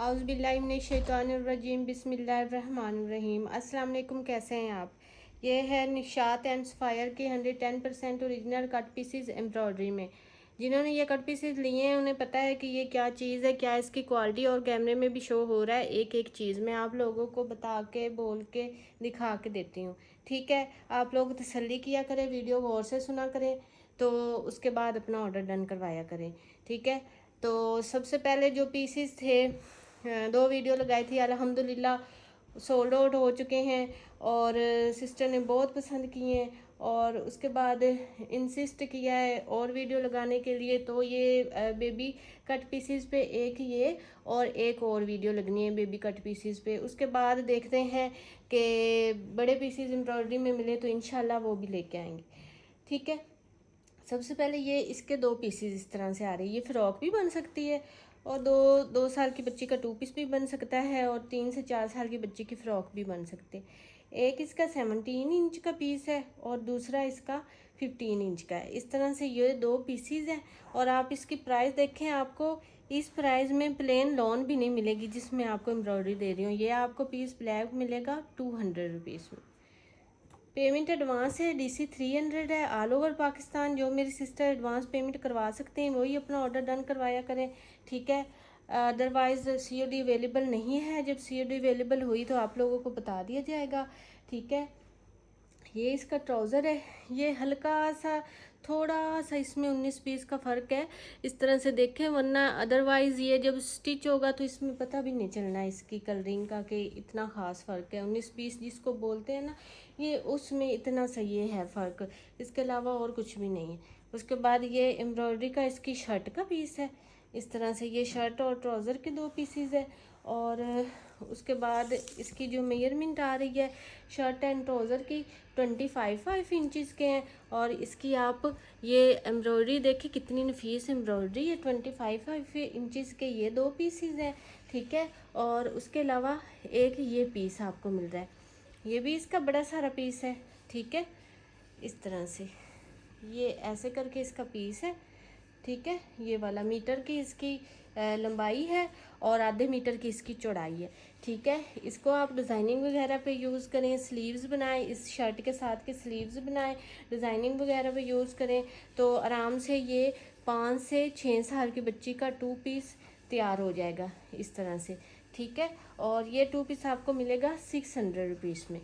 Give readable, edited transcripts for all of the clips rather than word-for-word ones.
आउज़ुबिल्लाहिमिनश्शैतानिर्रजीम बिस्मिल्लाहिर्रहमानिर्रहीम। अस्सलाम वालेकुम, कैसे हैं आप। ये है निशात एंड सफ़ायर के 110% ओरिजिनल कट पीसीज एम्ब्रॉयडरी में। जिन्होंने ये कट पीसीज लिए हैं उन्हें पता है कि ये क्या चीज़ है, क्या इसकी क्वालिटी, और कैमरे में भी शो हो रहा है। एक एक चीज़ मैं आप लोगों को बता के बोल के दिखा के देती हूँ। ठीक है, आप लोग तसल्ली किया करें, वीडियो गौर से सुना करें, तो उसके बाद अपना ऑर्डर डन करवाया करें। ठीक है, तो सबसे पहले जो पीसीज थे, 2 वीडियो लगाई थी, अल्हम्दुलिल्लाह सोल्ड आउट हो चुके हैं और सिस्टर ने बहुत पसंद किए हैं। और उसके बाद इंसिस्ट किया है और वीडियो लगाने के लिए, तो ये बेबी कट पीसीज पे एक ये और एक और वीडियो लगनी है बेबी कट पीसीज पे। उसके बाद देखते हैं कि बड़े पीसीज एम्ब्रॉयडरी में मिले तो इंशाल्लाह वो भी लेके आएंगे। ठीक है, सबसे पहले ये इसके 2 पीसीज इस तरह से आ रही है। ये फ्रॉक भी बन सकती है और दो साल की बच्ची का 2 पीस भी बन सकता है और 3 से 4 साल की बच्ची की फ़्रॉक भी बन सकते हैं। एक इसका 17 इंच का पीस है और दूसरा इसका 15 इंच का है। इस तरह से ये 2 पीसीज हैं। और आप इसकी प्राइस देखें, आपको इस प्राइस में प्लेन लॉन भी नहीं मिलेगी जिसमें आपको एम्ब्रॉयडरी दे रही हूँ। ये आपको पीस ब्लैक मिलेगा 200 रुपीज़ में। पेमेंट एडवांस है, DC 300 है। ऑल ओवर पाकिस्तान जो मेरी सिस्टर एडवांस पेमेंट करवा सकते हैं वही अपना ऑर्डर डन करवाया करें। ठीक है, अदरवाइज़ COD अवेलेबल नहीं है। जब COD अवेलेबल हुई तो आप लोगों को बता दिया जाएगा। ठीक है, ये इसका ट्राउज़र है। ये हल्का सा थोड़ा सा इसमें 19-20 का फ़र्क है, इस तरह से देखें, वरना अदरवाइज़ ये जब स्टिच होगा तो इसमें पता भी नहीं चलना इसकी कलरिंग का कि इतना ख़ास फ़र्क है। 19-20 जिसको बोलते हैं ना, ये उसमें इतना सा ये है फ़र्क, इसके अलावा और कुछ भी नहीं है। उसके बाद ये एम्ब्रॉयडरी का इसकी शर्ट का पीस है। इस तरह से ये शर्ट और ट्राउज़र के 2 पीसीज है। और उसके बाद इसकी जो मेजरमेंट आ रही है शर्ट एंड ट्राउज़र की, 25 इंचज़ के हैं। और इसकी आप ये एम्ब्रॉयडरी देखिए कितनी नफीस एम्ब्रॉयडरी है। 25 इंचज़ के ये 2 पीसीज हैं। ठीक है, और उसके अलावा एक ये पीस आपको मिल रहा है, ये भी इसका बड़ा सारा पीस है। ठीक है, इस तरह से ये ऐसे करके इसका पीस है। ठीक है, ये वाला मीटर की इसकी लंबाई है और आधे मीटर की इसकी चौड़ाई है। ठीक है, इसको आप डिज़ाइनिंग वगैरह पे यूज़ करें, स्लीव्स बनाएं, इस शर्ट के साथ के स्लीव्स बनाएं, डिज़ाइनिंग वगैरह पे यूज़ करें तो आराम से ये 5 से 6 साल की बच्ची का 2 पीस तैयार हो जाएगा इस तरह से। ठीक है, और ये 2 पीस आपको मिलेगा 600 रुपीज़ में।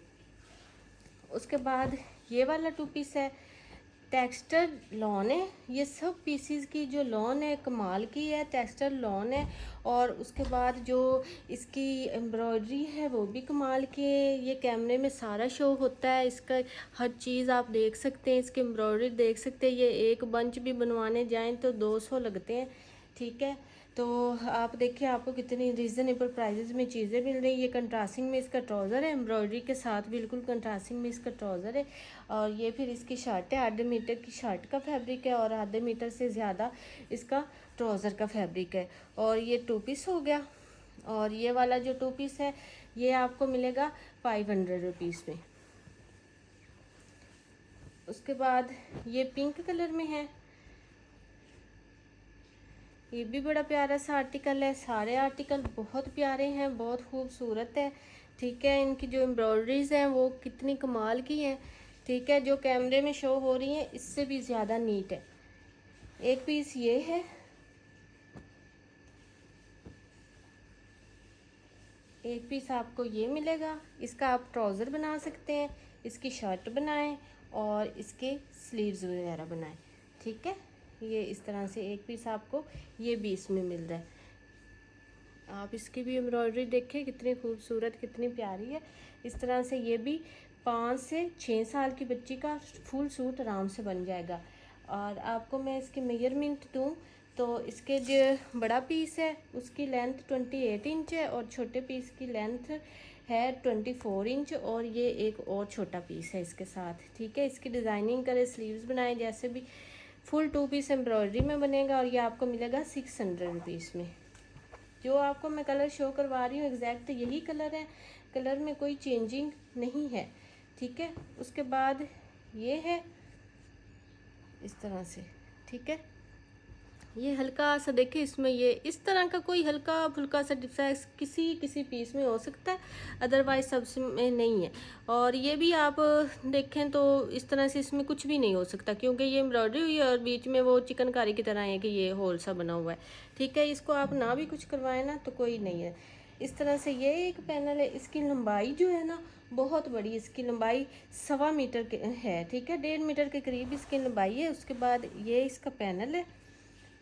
उसके बाद ये वाला 2 पीस है, टेक्सचर लॉन है। ये सब पीसीज की जो लॉन है कमाल की है, टेक्सचर लॉन है। और उसके बाद जो इसकी एम्ब्रॉयडरी है वो भी कमाल की है। ये कैमरे में सारा शो होता है, इसका हर चीज़ आप देख सकते हैं, इसकी एम्ब्रॉयडरी देख सकते हैं। ये एक बंच भी बनवाने जाएं तो 200 लगते हैं। ठीक है, तो आप देखिए आपको कितनी रीज़नेबल प्राइजेज़ में चीज़ें मिल रही हैं। ये कंट्रास्टिंग में इसका ट्राउज़र है, एम्ब्रॉयडरी के साथ बिल्कुल कंट्रास्टिंग में इसका ट्राउज़र है। और ये फिर इसकी शर्ट है, आधे मीटर की शर्ट का फैब्रिक है और आधे मीटर से ज़्यादा इसका ट्राउज़र का फैब्रिक है। और ये 2 पीस हो गया। और ये वाला जो 2 पीस है ये आपको मिलेगा 500 रुपीज़ में। उसके बाद ये पिंक कलर में है, ये भी बड़ा प्यारा सा आर्टिकल है। सारे आर्टिकल बहुत प्यारे हैं, बहुत खूबसूरत है। ठीक है, इनकी जो एम्ब्रॉयडरीज हैं वो कितनी कमाल की हैं। ठीक है, जो कैमरे में शो हो रही हैं इससे भी ज़्यादा नीट है। एक पीस ये है, एक पीस आपको ये मिलेगा। इसका आप ट्राउज़र बना सकते हैं, इसकी शर्ट बनाएं और इसके स्लीव्स वगैरह बनाएं। ठीक है, ये इस तरह से एक पीस आपको ये भी इसमें मिल रहा है। आप इसकी भी एम्ब्रॉयडरी देखें कितनी खूबसूरत, कितनी प्यारी है। इस तरह से ये भी 5 से 6 साल की बच्ची का फुल सूट आराम से बन जाएगा। और आपको मैं इसकी मेजरमेंट दूँ तो इसके जो बड़ा पीस है उसकी लेंथ 28 इंच है और छोटे पीस की लेंथ है 24 इंच। और ये एक और छोटा पीस है इसके साथ। ठीक है, इसकी डिज़ाइनिंग करें, स्लीव्स बनाए, जैसे भी फुल 2 पीस एम्ब्रॉयडरी में बनेगा। और ये आपको मिलेगा 600 रुपीज़ में। जो आपको मैं कलर शो करवा रही हूँ एग्जैक्ट यही कलर है, कलर में कोई चेंजिंग नहीं है। ठीक है, उसके बाद ये है इस तरह से। ठीक है, ये हल्का सा देखिए, इसमें ये इस तरह का कोई हल्का फुल्का सा डिफेक्ट किसी किसी पीस में हो सकता है, अदरवाइज सब में नहीं है। और ये भी आप देखें तो इस तरह से इसमें कुछ भी नहीं हो सकता, क्योंकि ये एम्ब्रॉयडरी हुई है और बीच में वो चिकनकारी की तरह है कि ये होल सा बना हुआ है। ठीक है, इसको आप ना भी कुछ करवाएं ना तो कोई नहीं है। इस तरह से ये एक पैनल है। इसकी लंबाई जो है ना बहुत बड़ी, इसकी लंबाई 1.25 मीटर के है। ठीक है, 1.5 मीटर के करीब इसकी लंबाई है। उसके बाद ये इसका पैनल है।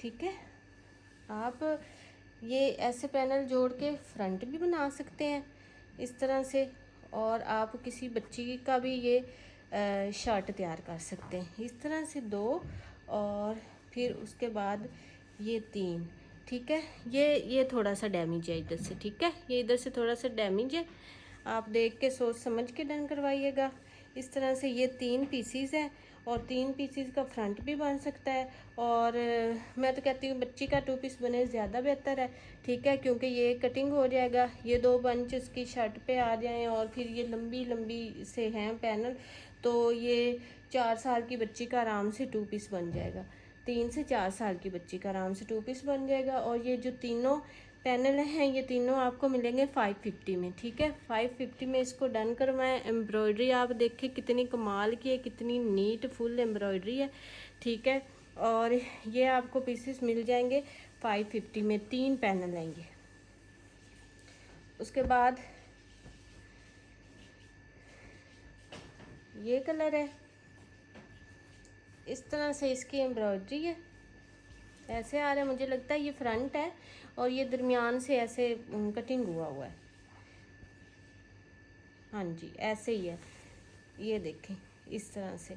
ठीक है, आप ये ऐसे पैनल जोड़ के फ्रंट भी बना सकते हैं इस तरह से, और आप किसी बच्ची का भी ये शर्ट तैयार कर सकते हैं इस तरह से 2, और फिर उसके बाद ये 3। ठीक है, ये थोड़ा सा डैमेज है इधर से। ठीक है, ये इधर से थोड़ा सा डैमेज है, आप देख के सोच समझ के डन करवाइएगा। इस तरह से ये 3 पीसीज हैं, और 3 पीसीज का फ्रंट भी बन सकता है। और मैं तो कहती हूँ बच्ची का 2 पीस बने ज़्यादा बेहतर है। ठीक है, क्योंकि ये कटिंग हो जाएगा, ये 2 बंच उसकी शर्ट पे आ जाएं, और फिर ये लंबी लंबी से हैं पैनल, तो ये 4 साल की बच्ची का आराम से 2 पीस बन जाएगा। 3 से 4 साल की बच्ची का आराम से 2 पीस बन जाएगा। और ये जो तीनों पैनल हैं ये तीनों आपको मिलेंगे 550 में। ठीक है, 550 में इसको डन करवाएं। एम्ब्रॉयडरी आप देखें कितनी कमाल की है, कितनी नीट फुल एम्ब्रॉयडरी है। ठीक है, और ये आपको पीसेस मिल जाएंगे 550 में, 3 पैनल आएंगे। उसके बाद ये कलर है, इस तरह से इसकी एम्ब्रॉयडरी है, ऐसे आ रहा है। मुझे लगता है ये फ्रंट है और ये दरमियान से ऐसे कटिंग हुआ है। हाँ जी, ऐसे ही है, ये देखें इस तरह से,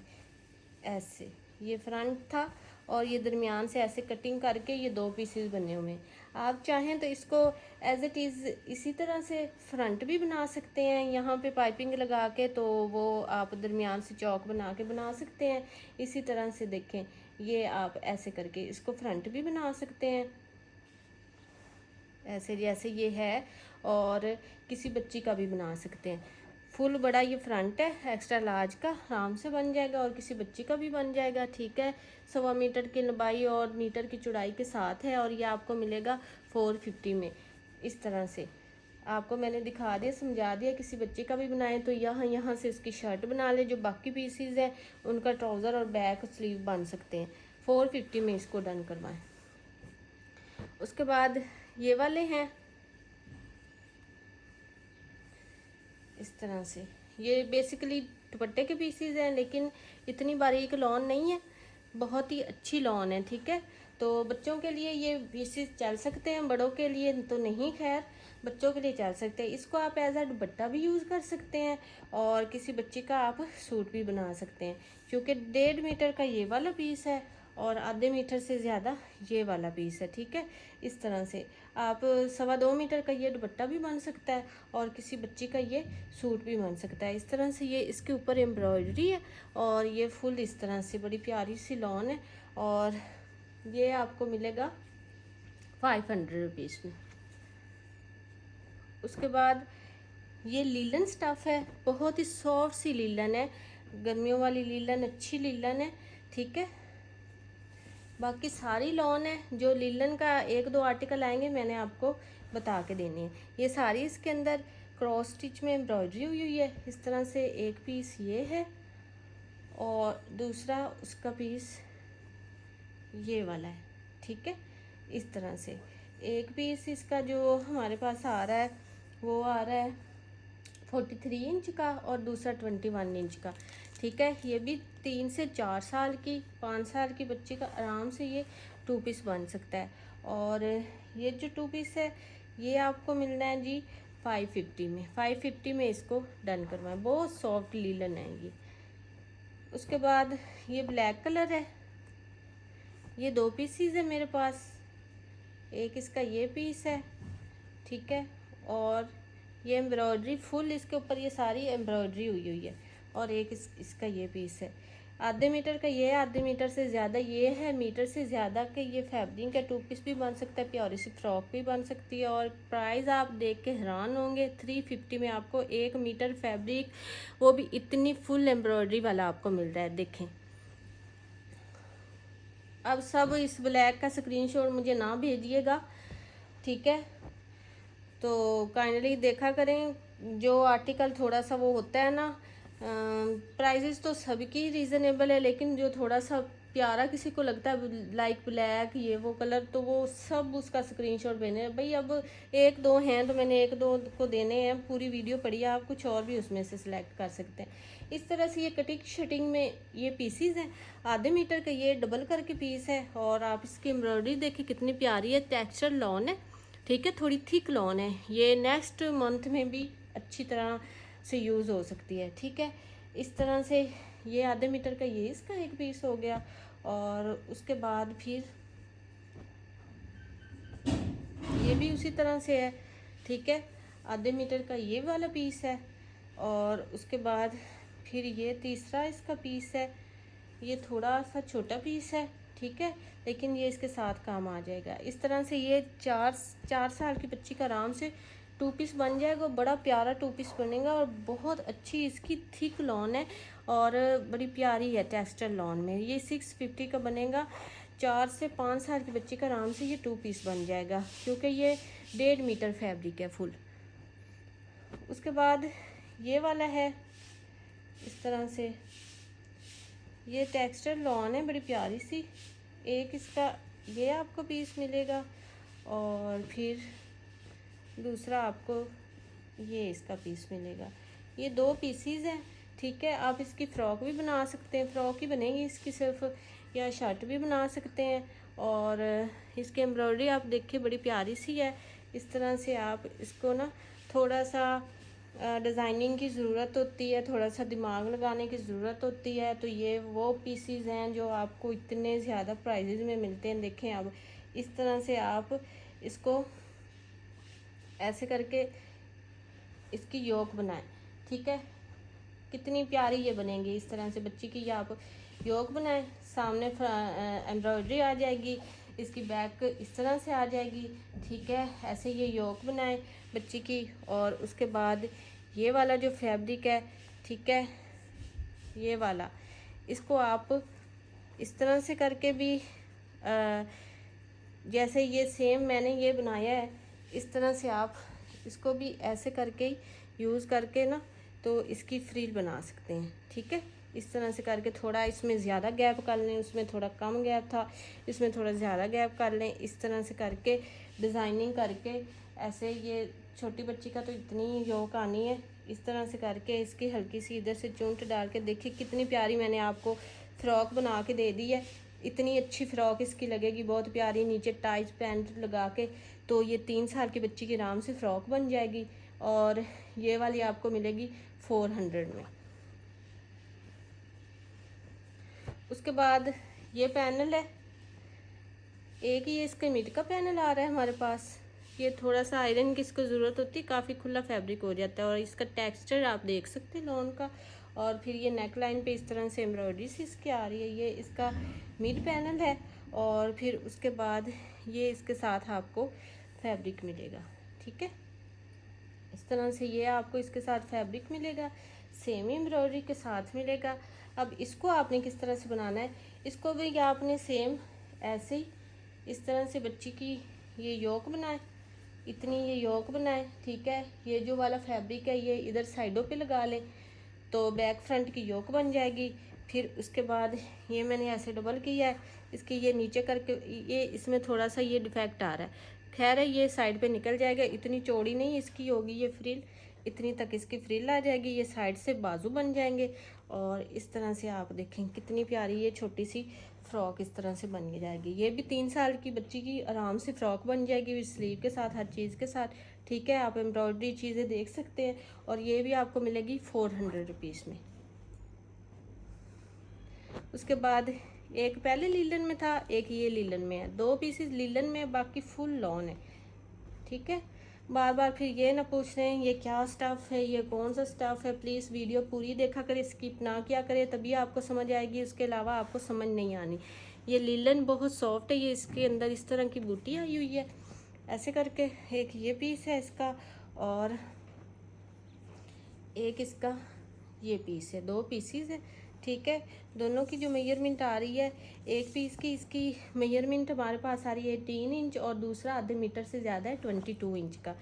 ऐसे ये फ्रंट था और ये दरमियान से ऐसे कटिंग करके ये 2 पीसेस बने हुए हैं। आप चाहें तो इसको एज इट इज़ इसी तरह से फ्रंट भी बना सकते हैं, यहाँ पे पाइपिंग लगा के, तो वो आप दरमियान से चौक बना के बना सकते हैं। इसी तरह से देखें, ये आप ऐसे करके इसको फ्रंट भी बना सकते हैं, ऐसे जैसे ये है, और किसी बच्ची का भी बना सकते हैं। फुल बड़ा ये फ्रंट है, एक्स्ट्रा लार्ज का आराम से बन जाएगा, और किसी बच्ची का भी बन जाएगा। ठीक है, 1.25 मीटर की लंबाई और मीटर की चौड़ाई के साथ है, और ये आपको मिलेगा 450 में। इस तरह से आपको मैंने दिखा दिया, समझा दिया। किसी बच्चे का भी बनाए तो यहाँ से इसकी शर्ट बना ले, जो बाकी पीसीज हैं उनका ट्राउज़र और बैक स्लीव बन सकते हैं। 450 में इसको डन करवाएं। उसके बाद ये वाले हैं इस तरह से, ये बेसिकली दुपट्टे के पीसीज हैं, लेकिन इतनी बारीक लॉन नहीं है, बहुत ही अच्छी लॉन है। ठीक है, तो बच्चों के लिए ये पीसीज चल सकते हैं, बड़ों के लिए तो नहीं, खैर बच्चों के लिए चल सकते हैं। इसको आप एज अ दुपट्टा भी यूज़ कर सकते हैं, और किसी बच्चे का आप सूट भी बना सकते हैं, क्योंकि 1.5 मीटर का ये वाला पीस है और आधे मीटर से ज़्यादा ये वाला पीस है। ठीक है, इस तरह से आप 2.25 मीटर का ये दुपट्टा भी बन सकता है, और किसी बच्ची का ये सूट भी बन सकता है। इस तरह से ये इसके ऊपर एम्ब्रॉयडरी है, और ये फुल इस तरह से बड़ी प्यारी सी लॉन है, और ये आपको मिलेगा 500 रुपीज़ में। उसके बाद ये लीलन स्टफ़ है, बहुत ही सॉफ्ट सी लीलन है, गर्मियों वाली लीलन, अच्छी लीलन है। ठीक है, बाकी सारी लॉन है, जो लीलन का 1-2 आर्टिकल आएंगे मैंने आपको बता के देने हैं। ये सारी इसके अंदर क्रॉस स्टिच में एम्ब्रॉयडरी हुई है। इस तरह से एक पीस ये है, और दूसरा उसका पीस ये वाला है। ठीक है, इस तरह से एक पीस इसका जो हमारे पास आ रहा है वो आ रहा है 43 इंच का, और दूसरा 21 इंच का। ठीक है, ये भी 3 से 4 साल की, 5 साल की बच्ची का आराम से ये 2 पीस बन सकता है। और ये जो 2 पीस है ये आपको मिलना है जी 550 में। 550 में इसको डन करवाएं, बहुत सॉफ्ट लीलन है ये। उसके बाद ये ब्लैक कलर है, ये 2 पीसीज है मेरे पास, एक इसका ये पीस है। ठीक है, और ये एम्ब्रॉयडरी फुल इसके ऊपर ये सारी एम्ब्रॉयडरी हुई है, और एक इसका ये पीस है। आधे मीटर का ये है, आधे मीटर से ज़्यादा ये है, मीटर से ज़्यादा के ये फैब्रिक का 2 पीस भी बन सकता है, प्यारी सी फ्रॉक भी बन सकती है। और प्राइस आप देख के हैरान होंगे, 350 में आपको 1 मीटर फैब्रिक, वो भी इतनी फुल एम्ब्रॉयडरी वाला आपको मिल रहा है। देखें अब सब इस ब्लैक का स्क्रीनशॉट मुझे ना भेजिएगा, ठीक है। तो काइंडली देखा करें, जो आर्टिकल थोड़ा सा वो होता है ना, प्राइजेस तो सबकी रीज़नेबल है, लेकिन जो थोड़ा सा प्यारा किसी को लगता है लाइक ब्लैक ये वो कलर, तो वो सब उसका स्क्रीनशॉट भेजने भाई। अब एक दो हैं तो मैंने एक दो को देने हैं, पूरी वीडियो पढ़िए, आप कुछ और भी उसमें से सिलेक्ट कर सकते हैं। इस तरह से ये कटिंग शटिंग में ये पीसीज हैं, आधे मीटर का ये डबल करके पीस है। और आप इसकी एम्ब्रॉयडरी देखिए कितनी प्यारी है, टेक्सचर लॉन है, ठीक है, थोड़ी थिक लॉन है। ये नेक्स्ट मंथ में भी अच्छी तरह से यूज़ हो सकती है, ठीक है। इस तरह से ये आधे मीटर का ये इसका एक पीस हो गया। और उसके बाद फिर ये भी उसी तरह से है, ठीक है, आधे मीटर का ये वाला पीस है। और उसके बाद फिर ये तीसरा इसका पीस है, ये थोड़ा सा छोटा पीस है, ठीक है, लेकिन ये इसके साथ काम आ जाएगा। इस तरह से ये चार साल की बच्ची का आराम से टू पीस बन जाएगा, बड़ा प्यारा टू पीस बनेगा। और बहुत अच्छी इसकी थिक लॉन है और बड़ी प्यारी है टेक्सचर लॉन में। ये 650 का बनेगा। 4 से 5 साल की बच्ची का आराम से ये टू पीस बन जाएगा, क्योंकि ये 1.5 मीटर फैब्रिक है फुल। उसके बाद ये वाला है इस तरह से, ये टेक्सचर लॉन है बड़ी प्यारी सी। एक इसका ये आपको पीस मिलेगा और फिर दूसरा आपको ये इसका पीस मिलेगा। ये 2 पीसीज हैं, ठीक है। आप इसकी फ़्रॉक भी बना सकते हैं, फ़्रॉक ही बनेगी इसकी सिर्फ, या शर्ट भी बना सकते हैं। और इसकी एम्ब्रॉयडरी आप देखिए बड़ी प्यारी सी है। इस तरह से आप इसको ना थोड़ा सा डिज़ाइनिंग की ज़रूरत होती है, थोड़ा सा दिमाग लगाने की ज़रूरत होती है। तो ये वो पीसीज हैं जो आपको इतने ज़्यादा प्राइजेज़ में मिलते हैं। देखें अब इस तरह से आप इसको ऐसे करके इसकी योक बनाएं, ठीक है, कितनी प्यारी ये बनेगी। इस तरह से बच्ची की ये आप योक बनाएं, सामने एम्ब्रॉयडरी आ जाएगी, इसकी बैक इस तरह से आ जाएगी, ठीक है। ऐसे ये योक बनाएं बच्ची की। और उसके बाद ये वाला जो फैब्रिक है, ठीक है, ये वाला, इसको आप इस तरह से करके भी जैसे ये सेम मैंने ये बनाया है, इस तरह से आप इसको भी ऐसे करके यूज़ करके ना तो इसकी फ्रिल बना सकते हैं, ठीक है। इस तरह से करके थोड़ा इसमें ज़्यादा गैप कर लें, उसमें थोड़ा कम गैप था, इसमें थोड़ा ज़्यादा गैप कर लें। इस तरह से करके डिज़ाइनिंग करके ऐसे, ये छोटी बच्ची का तो इतनी योक आनी है। इस तरह से करके इसकी हल्की सी इधर से चूंट डाल के देखिए कितनी प्यारी मैंने आपको फ़्रॉक बना के दे दी है। इतनी अच्छी फ़्रॉक इसकी लगेगी, बहुत प्यारी, नीचे टाइट पैंट लगा के। तो ये 3 साल की बच्ची की आराम से फ़्रॉक बन जाएगी। और ये वाली आपको मिलेगी 400 में। उसके बाद ये पैनल है, एक ही इसके मिड का पैनल आ रहा है हमारे पास। ये थोड़ा सा आयरन की इसको ज़रूरत होती है, काफ़ी खुला फैब्रिक हो जाता है। और इसका टेक्सचर आप देख सकते हैं लॉन का। और फिर ये नेक लाइन पे इस तरह से एम्ब्रॉयडरी सी इसकी आ रही है। ये इसका मिड पैनल है। और फिर उसके बाद ये इसके साथ आपको फैब्रिक मिलेगा, ठीक है। इस तरह से ये आपको इसके साथ फैब्रिक मिलेगा, सेम एम्ब्रॉयडरी के साथ मिलेगा। अब इसको आपने किस तरह से बनाना है, इसको भी आपने सेम ऐसे ही इस तरह से बच्ची की ये योक बनाए, इतनी ये योक बनाए, ठीक है। ये जो वाला फैब्रिक है ये इधर साइडों पे लगा लें तो बैक फ्रंट की योक बन जाएगी। फिर उसके बाद ये मैंने ऐसे डबल किया है, इसकी ये नीचे करके, ये इसमें थोड़ा सा ये डिफेक्ट आ रहा है, खैर है ये साइड पे निकल जाएगा। इतनी चौड़ी नहीं इसकी होगी ये फ्रिल, इतनी तक इसकी फ्रिल आ जाएगी। ये साइड से बाजू बन जाएंगे। और इस तरह से आप देखें कितनी प्यारी ये छोटी सी फ़्रॉक इस तरह से बन जाएगी। ये भी 3 साल की बच्ची की आराम से फ़्रॉक बन जाएगी, स्लीव के साथ, हर चीज़ के साथ, ठीक है। आप एम्ब्रॉयडरी चीज़ें देख सकते हैं। और ये भी आपको मिलेगी 400 रुपीज़ में। उसके बाद एक पहले लीलन में था, एक ये लीलन में है, 2 पीसेस लीलन में, बाकी फुल लॉन है, ठीक है। बार बार फिर ये ना पूछ रहे हैं ये क्या स्टफ़ है, ये कौन सा स्टफ़ है। प्लीज़ वीडियो पूरी देखा करें, स्किप ना किया करें, तभी आपको समझ आएगी, उसके अलावा आपको समझ नहीं आनी। ये लीलन बहुत सॉफ्ट है, ये इसके अंदर इस तरह की बूटी आई हुई है ऐसे करके। एक ये पीस है इसका और एक इसका ये पीस है, 2 पीसीज है, ठीक है। दोनों की जो मेजरमेंट आ रही है, एक पीस की इसकी मेजरमेंट हमारे पास आ रही है 18 इंच और दूसरा आधे मीटर से ज़्यादा है 22 इंच का।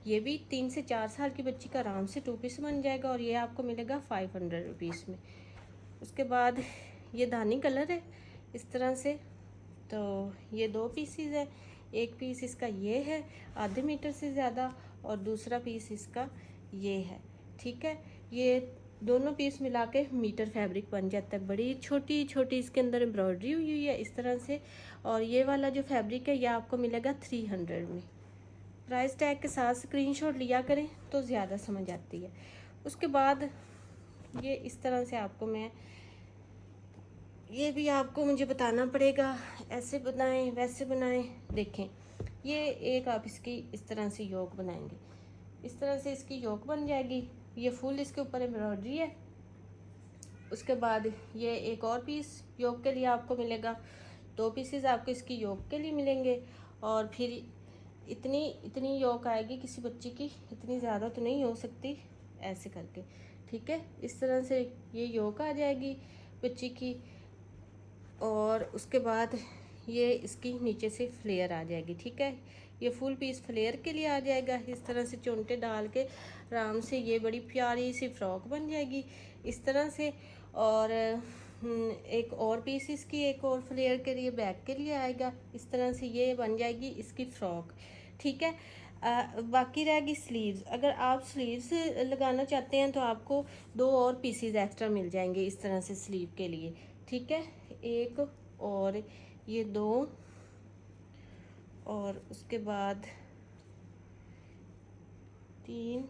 ये भी 3 से 4 साल की बच्ची का आराम से 2 पीस बन जाएगा और ये आपको मिलेगा 500 रुपीज़ में। उसके बाद ये धानी कलर है इस तरह से, तो ये 2 पीसीज है। एक पीस इसका ये है आधे मीटर से ज़्यादा और दूसरा पीस इसका ये है। ठीक है, ये दोनों पीस मिला के मीटर फैब्रिक बन जाता है। बड़ी छोटी छोटी इसके अंदर एम्ब्रॉयडरी हुई हुई है इस तरह से। और ये वाला जो फैब्रिक है ये आपको मिलेगा 300 में। प्राइस टैग के साथ स्क्रीनशॉट लिया करें तो ज़्यादा समझ आती है। उसके बाद ये इस तरह से आपको मैं, ये भी आपको मुझे बताना पड़ेगा, ऐसे बनाएं वैसे बनाएं। देखें, ये एक आप इसकी इस तरह से योक बनाएंगे, इस तरह से इसकी योक बन जाएगी। ये फुल इसके ऊपर एम्ब्रॉयडरी है। उसके बाद ये एक और पीस योक के लिए आपको मिलेगा, 2 पीसेस आपको इसकी योक के लिए मिलेंगे। और फिर इतनी इतनी योक आएगी किसी बच्ची की, इतनी ज़्यादा तो नहीं हो सकती, ऐसे करके। ठीक है, इस तरह से ये योक आ जाएगी बच्ची की। और उसके बाद ये इसकी नीचे से फ्लेयर आ जाएगी। ठीक है, ये फुल पीस फ्लेयर के लिए आ जाएगा। इस तरह से चोंटे डाल के आराम से ये बड़ी प्यारी सी फ्रॉक बन जाएगी इस तरह से। और एक और पीस इसकी एक और फ्लेयर के लिए बैक के लिए आएगा इस तरह से, ये बन जाएगी इसकी फ्रॉक। ठीक है, बाकी रहेगी स्लीव्स। अगर आप स्लीव्स लगाना चाहते हैं तो आपको 2 और पीसीज एक्स्ट्रा मिल जाएंगे इस तरह से स्लीव के लिए। ठीक है, एक और ये 2 और उसके बाद 3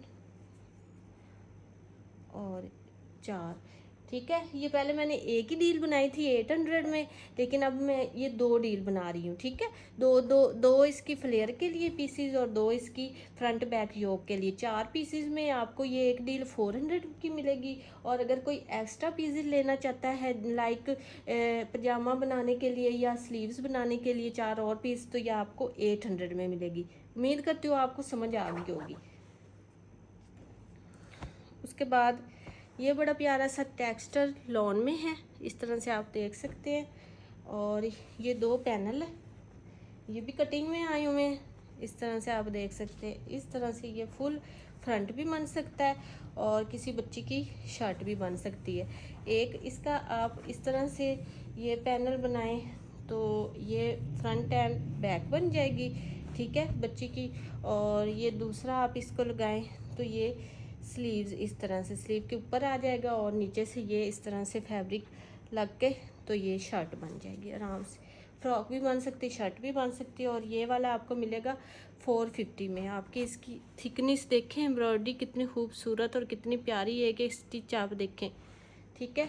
और 4। ठीक है, ये पहले मैंने एक ही डील बनाई थी 800 में, लेकिन अब मैं ये 2 डील बना रही हूँ। ठीक है, दो इसकी फ्लेयर के लिए पीसीज और 2 इसकी फ्रंट बैक योक के लिए। 4 पीसीज में आपको ये एक डील 400 की मिलेगी। और अगर कोई एक्स्ट्रा पीसीज लेना चाहता है लाइक पजामा बनाने के लिए या स्लीव्स बनाने के लिए 4 और पीस, तो ये आपको 800 में मिलेगी। उम्मीद करती हूँ आपको समझ आ गई होगी। उसके बाद ये बड़ा प्यारा सा टेक्सचर लॉन में है इस तरह से आप देख सकते हैं। और ये 2 पैनल है, ये भी कटिंग में आए हुए हैं इस तरह से आप देख सकते हैं। इस तरह से ये फुल फ्रंट भी बन सकता है और किसी बच्ची की शर्ट भी बन सकती है। एक इसका आप इस तरह से ये पैनल बनाएं तो ये फ्रंट एंड बैक बन जाएगी। ठीक है, बच्ची की। और ये दूसरा आप इसको लगाएं तो ये स्लीव्स इस तरह से स्लीव के ऊपर आ जाएगा और नीचे से ये इस तरह से फैब्रिक लग के तो ये शर्ट बन जाएगी आराम से। फ्रॉक भी बन सकती है, शर्ट भी बन सकती है। और ये वाला आपको मिलेगा 450 में। आपकी इसकी थिकनेस देखें, एम्ब्रॉयडरी कितनी खूबसूरत और कितनी प्यारी है कि स्टिच आप देखें। ठीक है,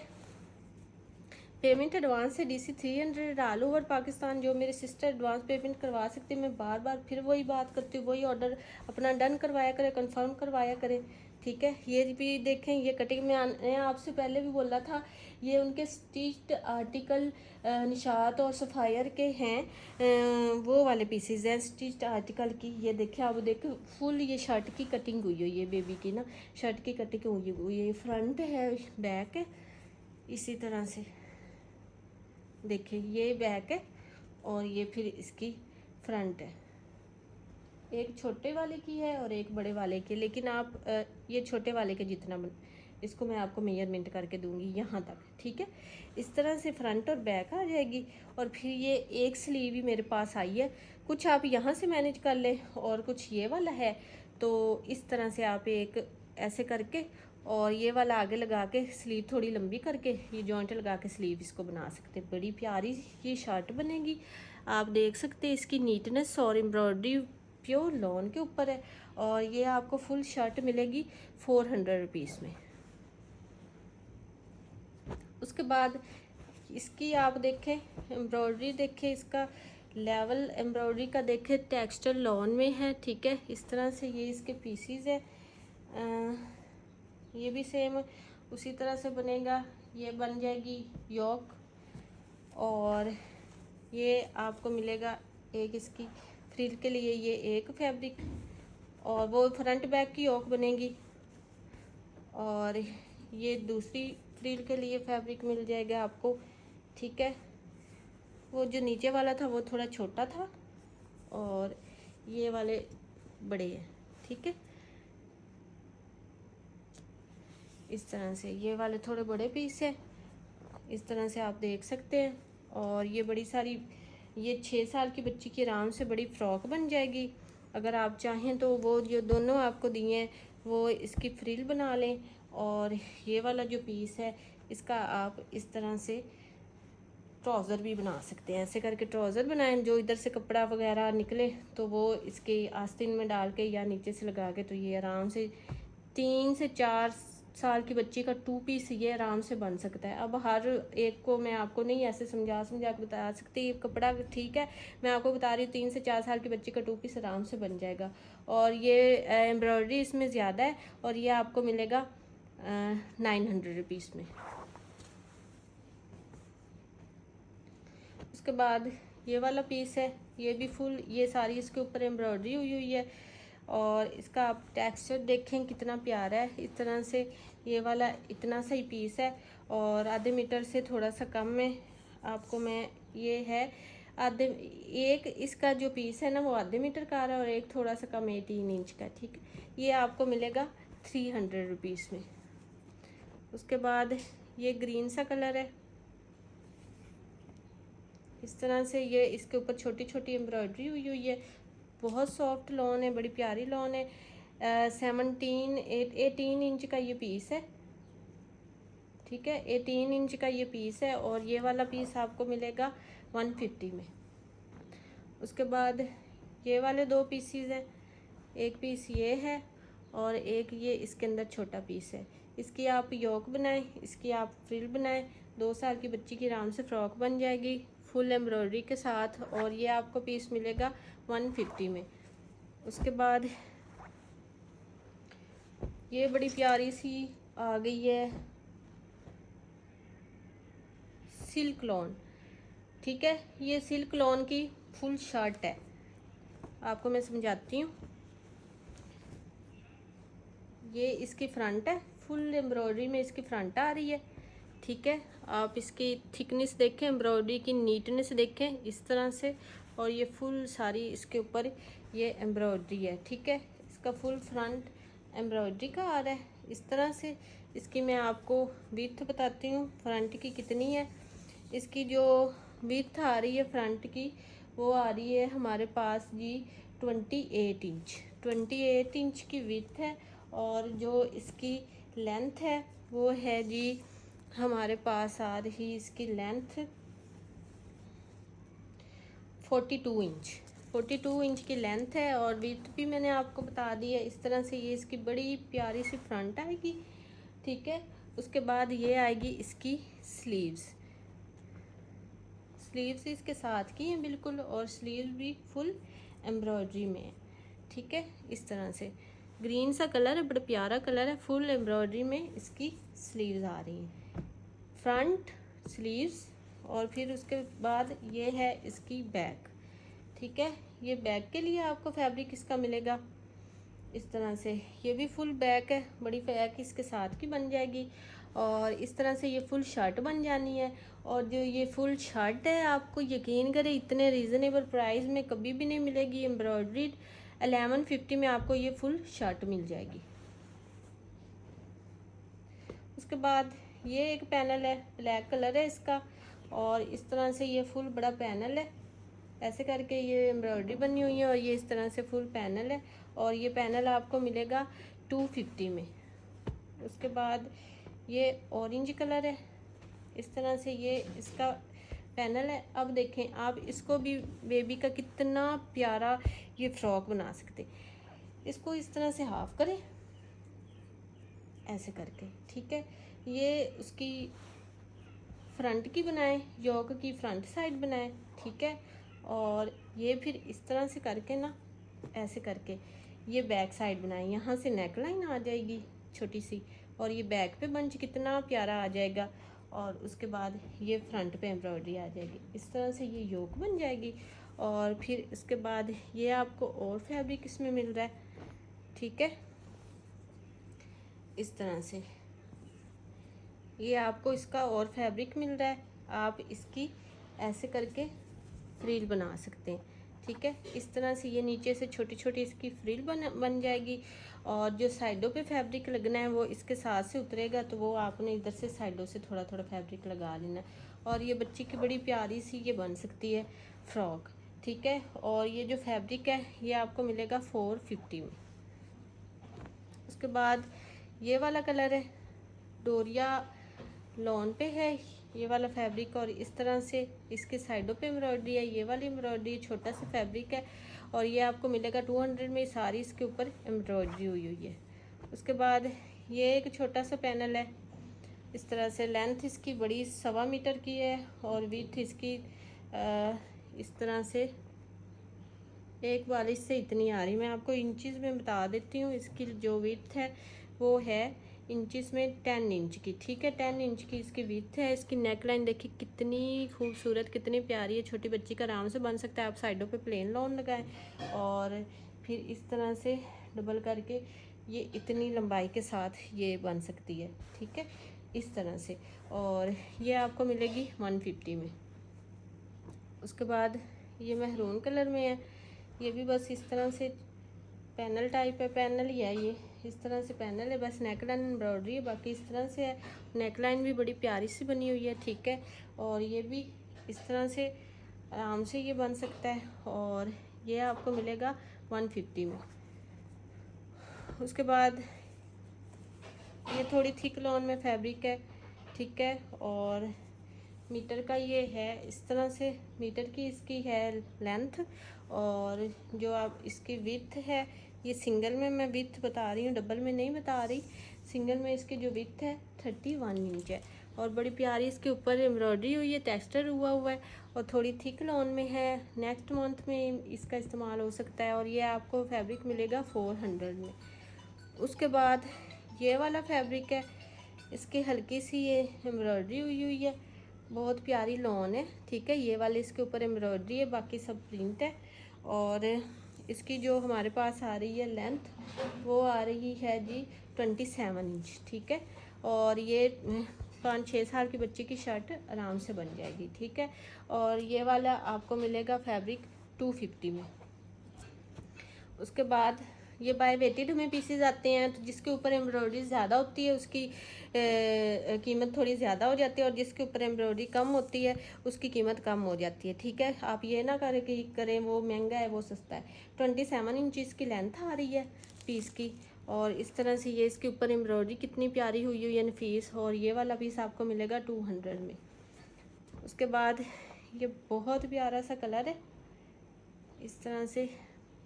पेमेंट एडवांस है DC 300 ऑल ओवर पाकिस्तान। जो मेरे सिस्टर एडवांस पेमेंट करवा सकते हैं, मैं बार बार फिर वही बात करती हूँ, वही ऑर्डर अपना डन करवाया करें, कंफर्म करवाया करें। ठीक है, ये भी देखें, ये कटिंग में आने आपसे पहले भी बोला था, ये उनके स्टिच्ड आर्टिकल निशात और सफ़ायर के हैं, वो वाले पीसेज हैं स्टिच्ड आर्टिकल की। ये देखें, आप देखें फुल ये शर्ट की कटिंग हुई है, ये बेबी की ना शर्ट की कटिंग हुई हुई है। फ्रंट है, बैक है, इसी तरह से देखिए ये बैक है और ये फिर इसकी फ्रंट है। एक छोटे वाले की है और एक बड़े वाले की, लेकिन आप ये छोटे वाले के जितना इसको मैं आपको मेजरमेंट करके दूंगी यहाँ तक। ठीक है, इस तरह से फ्रंट और बैक आ जाएगी। और फिर ये एक स्लीव ही मेरे पास आई है, कुछ आप यहाँ से मैनेज कर लें और कुछ ये वाला है, तो इस तरह से आप एक ऐसे करके और ये वाला आगे लगा के स्लीव थोड़ी लंबी करके ये जॉइंट लगा के स्लीव इसको बना सकते हैं। बड़ी प्यारी ये शर्ट बनेगी। आप देख सकते हैं इसकी नीटनेस और एम्ब्रॉयडरी प्योर लॉन के ऊपर है। और ये आपको फुल शर्ट मिलेगी 400 रुपीज़ में। उसके बाद इसकी आप देखें एम्ब्रॉयडरी, देखें इसका लेवल एम्ब्रॉयडरी का, देखें टेक्सचर लॉन में है। ठीक है, इस तरह से ये इसके पीसीज है। ये भी सेम उसी तरह से बनेगा, ये बन जाएगी योक। और ये आपको मिलेगा एक इसकी फ्रिल के लिए ये एक फैब्रिक, और वो फ्रंट बैक की योक बनेगी। और ये दूसरी फ्रिल के लिए फैब्रिक मिल जाएगा आपको, ठीक है। वो जो नीचे वाला था वो थोड़ा छोटा था और ये वाले बड़े हैं, ठीक है। इस तरह से ये वाले थोड़े बड़े पीस है, इस तरह से आप देख सकते हैं। और ये बड़ी सारी, ये 6 साल की बच्ची की आराम से बड़ी फ़्रॉक बन जाएगी। अगर आप चाहें तो वो जो दोनों आपको दिए हैं वो इसकी फ्रिल बना लें। और ये वाला जो पीस है इसका आप इस तरह से ट्राउज़र भी बना सकते हैं। ऐसे करके ट्राउज़र बनाएं, जो इधर से कपड़ा वगैरह निकले तो वो इसके आस्तीन में डाल के या नीचे से लगा के, तो ये आराम से 3 से 4 साल की बच्ची का 2 पीस ये आराम से बन सकता है। अब हर एक को मैं आपको नहीं ऐसे समझा के बता सकती, कपड़ा ठीक है, मैं आपको बता रही हूँ 3 से 4 साल की बच्ची का 2 पीस आराम से बन जाएगा। और ये एम्ब्रॉयडरी इसमें ज़्यादा है और ये आपको मिलेगा 900 रुपीज़ में। उसके बाद ये वाला पीस है, ये भी फुल, ये सारी इसके ऊपर एम्ब्रॉयडरी हुई हुई है। और इसका आप टेक्सचर देखें कितना प्यारा है। इस तरह से ये वाला इतना सा ही पीस है और आधे मीटर से थोड़ा सा कम में आपको मैं, ये है आधे, एक इसका जो पीस है ना वो आधे मीटर का आ रहा है और एक थोड़ा सा कम 18 इंच का, ठीक है। ये आपको मिलेगा 300 रुपीज़ में। उसके बाद ये ग्रीन सा कलर है, इस तरह से ये इसके ऊपर छोटी छोटी एम्ब्रॉयडरी हुई हुई है। बहुत सॉफ्ट लॉन है, बड़ी प्यारी लॉन है। 18 इंच का ये पीस है, ठीक है। 18 इंच का ये पीस है और ये वाला पीस आपको मिलेगा 150 में। उसके बाद ये वाले 2 पीसीज हैं, एक पीस ये है और एक ये इसके अंदर छोटा पीस है। इसकी आप योक बनाएं, इसकी आप फ्रिल बनाएं, 2 साल की बच्ची की आराम से फ़्रॉक बन जाएगी फुल एम्ब्रॉयडरी के साथ। और ये आपको पीस मिलेगा 150 में। उसके बाद ये बड़ी प्यारी सी आ गई है सिल्क लॉन, ठीक है। ये सिल्क लॉन की फुल शर्ट है, आपको मैं समझाती हूँ। ये इसकी फ्रंट है, फुल एम्ब्रॉयडरी में इसकी फ्रंट आ रही है, ठीक है। आप इसकी थिकनेस देखें, एम्ब्रॉयडरी की नीटनेस देखें इस तरह से। और ये फुल सारी इसके ऊपर ये एम्ब्रॉयडरी है, ठीक है। इसका फुल फ्रंट एम्ब्रॉयडरी का आ रहा है इस तरह से। इसकी मैं आपको विड्थ बताती हूँ फ्रंट की कितनी है। इसकी जो विड्थ आ रही है फ्रंट की वो आ रही है हमारे पास जी 28 इंच, 28 इंच की विड्थ है। और जो इसकी लेंथ है वो है जी हमारे पास आ रही इसकी लेंथ 42 इंच, 42 इंच की लेंथ है। और विड्थ भी मैंने आपको बता दी है। इस तरह से ये इसकी बड़ी प्यारी सी फ्रंट आएगी, ठीक है। उसके बाद ये आएगी इसकी स्लीव्स, स्लीव्स इसके साथ की हैं बिल्कुल, और स्लीव्स भी फुल एम्ब्रॉयडरी में है, ठीक है। इस तरह से ग्रीन सा कलर है, बड़ा प्यारा कलर है। फुल एम्ब्रॉयडरी में इसकी स्लीव्स आ रही हैं, फ्रंट स्लीव्स। और फिर उसके बाद ये है इसकी बैक, ठीक है। ये बैक के लिए आपको फैब्रिक इसका मिलेगा इस तरह से। ये भी फुल बैक है, बड़ी बैक इसके साथ की बन जाएगी। और इस तरह से ये फुल शर्ट बन जानी है। और जो ये फुल शर्ट है आपको यकीन करें इतने रीज़नेबल प्राइस में कभी भी नहीं मिलेगी। एम्ब्रॉयडरी 1150 में आपको ये फुल शर्ट मिल जाएगी। उसके बाद ये एक पैनल है, ब्लैक कलर है इसका। और इस तरह से ये फुल बड़ा पैनल है, ऐसे करके ये एम्ब्रॉयडरी बनी हुई है। और ये इस तरह से फुल पैनल है और ये पैनल आपको मिलेगा 250 में। उसके बाद ये ऑरेंज कलर है, इस तरह से ये इसका पैनल है। अब देखें आप इसको भी बेबी का कितना प्यारा ये फ्रॉक बना सकते। इसको इस तरह से हाफ करें ऐसे करके, ठीक है। ये उसकी फ्रंट की बनाएं, योक की फ्रंट साइड बनाएं, ठीक है। और ये फिर इस तरह से करके ना, ऐसे करके ये बैक साइड बनाएं। यहाँ से नेक लाइन आ जाएगी छोटी सी और ये बैक पे बंच कितना प्यारा आ जाएगा। और उसके बाद ये फ्रंट पे एम्ब्रॉयडरी आ जाएगी, इस तरह से ये योक बन जाएगी। और फिर इसके बाद ये आपको और फैब्रिक इसमें मिल रहा है, ठीक है। इस तरह से ये आपको इसका और फैब्रिक मिल रहा है, आप इसकी ऐसे करके फ्रिल बना सकते हैं। ठीक है, इस तरह से ये नीचे से छोटी छोटी इसकी फ्रिल बन जाएगी, और जो साइडों पे फैब्रिक लगना है वो इसके साथ से उतरेगा, तो वो आपने इधर से साइडों से थोड़ा थोड़ा फैब्रिक लगा लेना है। और ये बच्ची की बड़ी प्यारी सी ये बन सकती है फ्रॉक। ठीक है, और ये जो फैब्रिक है ये आपको मिलेगा 450 में। उसके बाद ये वाला कलर है, डोरिया लॉन पे है ये वाला फैब्रिक, और इस तरह से इसके साइडों पे एम्ब्रॉयडरी है, ये वाली एम्ब्रॉयडरी छोटा सा फैब्रिक है, और ये आपको मिलेगा 200 में। सारी इसके ऊपर एम्ब्रॉयडरी हुई हुई है। उसके बाद ये एक छोटा सा पैनल है, इस तरह से लेंथ इसकी बड़ी 1.25 मीटर की है, और विड्थ इसकी इस तरह से 1.42 से इतनी आ रही। मैं आपको इंचज़ में बता देती हूँ, इसकी जो विड्थ है वो है इंचज़ में 10 इंच की। ठीक है, 10 इंच की इसकी विड्थ है। इसकी नेक लाइन देखिए कितनी खूबसूरत, कितनी प्यारी है, छोटी बच्ची का आराम से बन सकता है। आप साइडों पे प्लेन लॉन लगाएं, और फिर इस तरह से डबल करके ये इतनी लंबाई के साथ ये बन सकती है। ठीक है, इस तरह से, और ये आपको मिलेगी 150 में। उसके बाद ये महरून कलर में है, ये भी बस इस तरह से पैनल टाइप है, पैनल ही है ये, इस तरह से पैनल है, बस नेक लाइन एम्ब्रॉयडरी है, बाकी इस तरह से है। नेक लाइन भी बड़ी प्यारी सी बनी हुई है। ठीक है, और ये भी इस तरह से आराम से ये बन सकता है, और ये आपको मिलेगा 150 में। उसके बाद ये थोड़ी थिक लॉन में फैब्रिक है। ठीक है, और मीटर का ये है, इस तरह से मीटर की इसकी है लेंथ, और जो आप इसकी विड्थ है, ये सिंगल में मैं विड्थ बता रही हूँ, डबल में नहीं बता रही। सिंगल में इसकी जो विड्थ है 31 इंच है, और बड़ी प्यारी इसके ऊपर एम्ब्रॉयडरी हुई है, टेक्सचर हुआ हुआ है, और थोड़ी थिक लॉन में है। नेक्स्ट मंथ में इसका इस्तेमाल हो सकता है, और ये आपको फैब्रिक मिलेगा 400 में। उसके बाद ये वाला फैब्रिक है, इसकी हल्की सी ये एम्ब्रॉयडरी हुई हुई है, बहुत प्यारी लॉन है। ठीक है, ये वाले इसके ऊपर एम्ब्रॉयडरी है, बाकी सब प्रिंट है, और इसकी जो हमारे पास आ रही है लेंथ वो आ रही है जी 27 इंच। ठीक है, और ये 5-6 साल की बच्ची की शर्ट आराम से बन जाएगी। ठीक है, और ये वाला आपको मिलेगा फैब्रिक 250 में। उसके बाद ये बाय वेटेड हमें पीसेज आते हैं, तो जिसके ऊपर एम्ब्रॉयडरी ज़्यादा होती है उसकी कीमत थोड़ी ज़्यादा हो जाती है, और जिसके ऊपर एम्ब्रॉयडरी कम होती है उसकी कीमत कम हो जाती है। ठीक है, आप ये ना करें कि करें वो महंगा है वो सस्ता है। 27 इंच इसकी लेंथ आ रही है पीस की, और इस तरह से ये इसके ऊपर एम्ब्रॉयडरी कितनी प्यारी हुई हुई है नफीस, और ये वाला पीस आपको मिलेगा 200 में। उसके बाद ये बहुत प्यारा सा कलर है, इस तरह से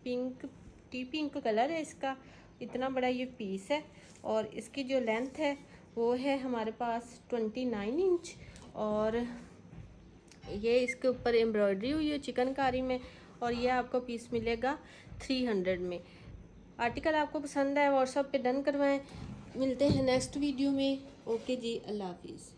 पिंक टी पिंक कलर है इसका, इतना बड़ा ये पीस है, और इसकी जो लेंथ है वो है हमारे पास 29 इंच, और ये इसके ऊपर एम्ब्रॉयडरी हुई है चिकनकारी में, और ये आपको पीस मिलेगा 300 में। आर्टिकल आपको पसंद है व्हाट्सएप पे डन करवाएं। मिलते हैं नेक्स्ट वीडियो में। ओके जी, अल्लाह हाफिज़।